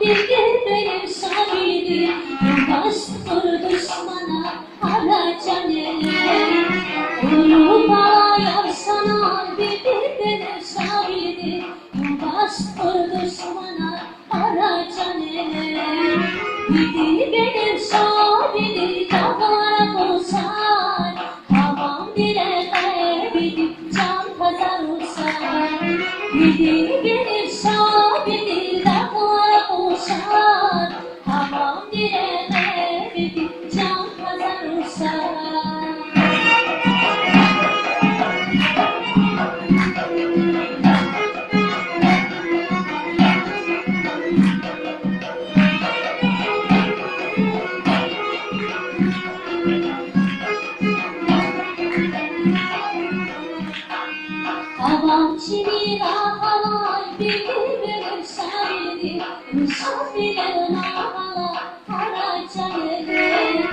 Bildir benim sabirim, bastır düşmana haraca neler. Onu bağlar sana, bildir benim sabirim, bastır düşmana haraca neler. Bildir benim sabirim, dağlara koşar, tamam dileme gidip can kazanırsan. Bildir benim sabirim, dağlara koşar, tamam dileme gidip can kazanırsan. Havam çivi ağlar, bildir benim sabirim, misafirlerin ağlar, haraca gelir.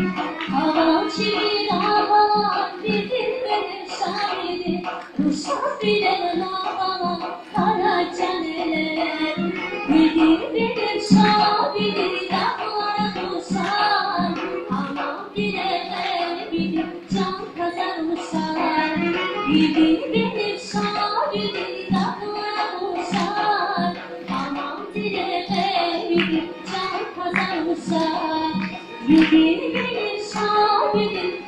Havam çivi ağlar, bildir benim sabirim, misafirlerin ağlar, haraca gelir. Bildir benim sabirim, dağlara koşar, aman dileme gidip can kazanırsan. Bildir benim sabirim, dağlara koşar, aman dileme gidip can kazanırsan. Bildir benim sabirim,